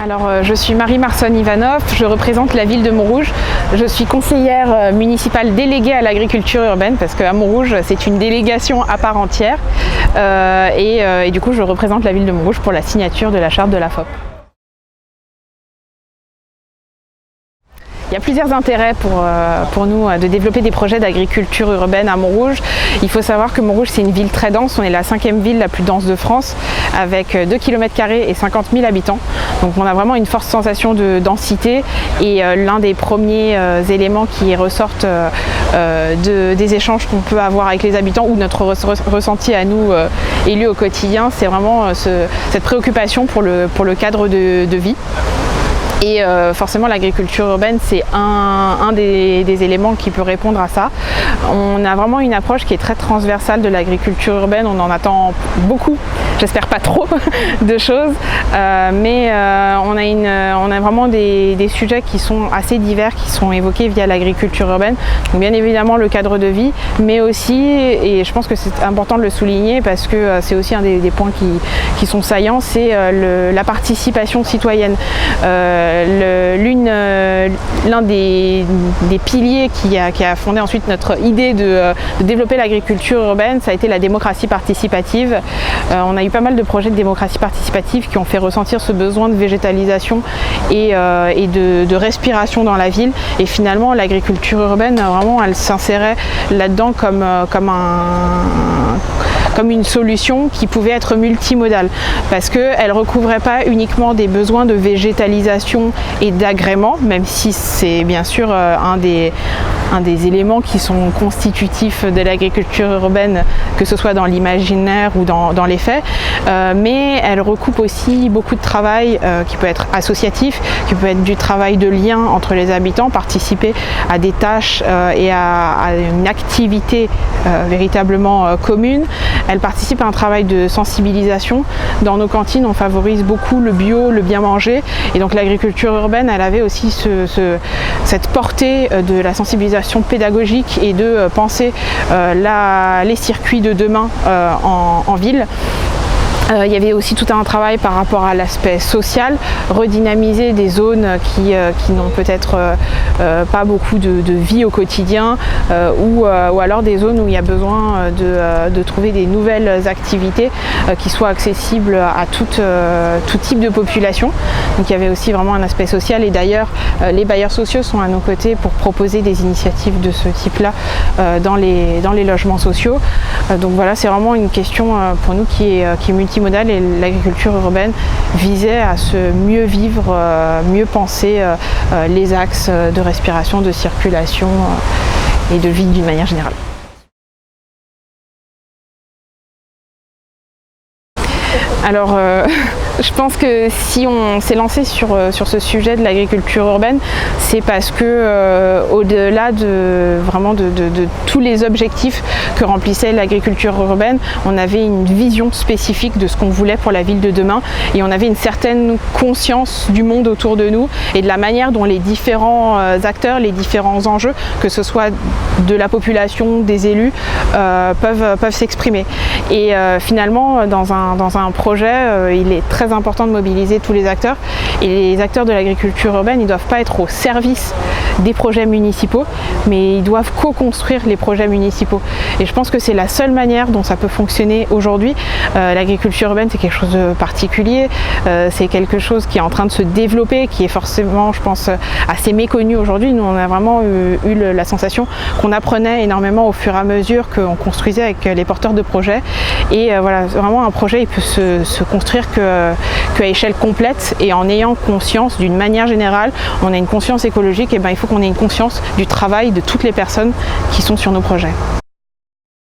Alors, je suis Marie Marson-Ivanov, je représente la ville de Montrouge. Je suis conseillère municipale déléguée à l'agriculture urbaine parce qu'à Montrouge, c'est une délégation à part entière. Et du coup, je représente la ville de Montrouge pour la signature de la charte de la FOP. Il y a plusieurs intérêts pour nous de développer des projets d'agriculture urbaine à Montrouge. Il faut savoir que Montrouge, c'est une ville très dense. On est la 5e ville la plus dense de France avec 2 km² et 50 000 habitants. Donc on a vraiment une forte sensation de densité et l'un des premiers éléments qui ressortent des échanges qu'on peut avoir avec les habitants ou notre ressenti à nous élus au quotidien, c'est vraiment cette préoccupation pour le cadre de vie. Et forcément l'agriculture urbaine c'est un des éléments qui peut répondre à ça. On a vraiment une approche qui est très transversale de l'agriculture urbaine, on en attend beaucoup, j'espère pas trop de choses, mais on a vraiment des sujets qui sont assez divers, qui sont évoqués via l'agriculture urbaine. Donc bien évidemment le cadre de vie, mais aussi, et je pense que c'est important de le souligner parce que c'est aussi un des points qui sont saillants, c'est la participation citoyenne. L'un des piliers qui a fondé ensuite notre idée de développer l'agriculture urbaine, ça a été la démocratie participative. On a eu pas mal de projets de démocratie participative qui ont fait ressentir ce besoin de végétalisation et de respiration dans la ville. Et finalement, l'agriculture urbaine, vraiment, elle s'insérait là-dedans comme une solution qui pouvait être multimodale parce qu'elle ne recouvrait pas uniquement des besoins de végétalisation et d'agrément, même si c'est bien sûr un des éléments qui sont constitutifs de l'agriculture urbaine, que ce soit dans l'imaginaire ou dans les faits, mais elle recoupe aussi beaucoup de travail qui peut être associatif, qui peut être du travail de lien entre les habitants, participer à des tâches et à une activité véritablement commune. Elle participe à un travail de sensibilisation. Dans nos cantines, on favorise beaucoup le bio, le bien manger, et donc l'agriculture urbaine, elle avait aussi cette portée de la sensibilisation pédagogique et de penser les circuits de demain en ville. Il y avait aussi tout un travail par rapport à l'aspect social, redynamiser des zones qui n'ont peut-être pas beaucoup de vie au quotidien ou alors des zones où il y a besoin de trouver des nouvelles activités qui soient accessibles à tout type de population. Donc il y avait aussi vraiment un aspect social et d'ailleurs les bailleurs sociaux sont à nos côtés pour proposer des initiatives de ce type-là dans les logements sociaux. Donc voilà, c'est vraiment une question pour nous qui est multimodale et l'agriculture urbaine visait à se mieux vivre, mieux penser les axes de respiration, de circulation et de vie d'une manière générale. Alors, je pense que si on s'est lancé sur ce sujet de l'agriculture urbaine, c'est parce que au-delà de tous les objectifs que remplissait l'agriculture urbaine, on avait une vision spécifique de ce qu'on voulait pour la ville de demain et on avait une certaine conscience du monde autour de nous et de la manière dont les différents acteurs, les différents enjeux, que ce soit de la population, des élus, peuvent s'exprimer. Et finalement, dans un projet, il est très important de mobiliser tous les acteurs et les acteurs de l'agriculture urbaine, ils ne doivent pas être au service des projets municipaux, mais ils doivent co-construire les projets municipaux. Et je pense que c'est la seule manière dont ça peut fonctionner aujourd'hui. L'agriculture urbaine, c'est quelque chose de particulier, c'est quelque chose qui est en train de se développer, qui est forcément, je pense, assez méconnu aujourd'hui. Nous, on a vraiment eu la sensation qu'on apprenait énormément au fur et à mesure qu'on construisait avec les porteurs de projets. Et voilà, vraiment un projet, il peut se construire qu'à échelle complète et en ayant conscience d'une manière générale, on a une conscience écologique, et il faut qu'on ait une conscience du travail de toutes les personnes qui sont sur nos projets.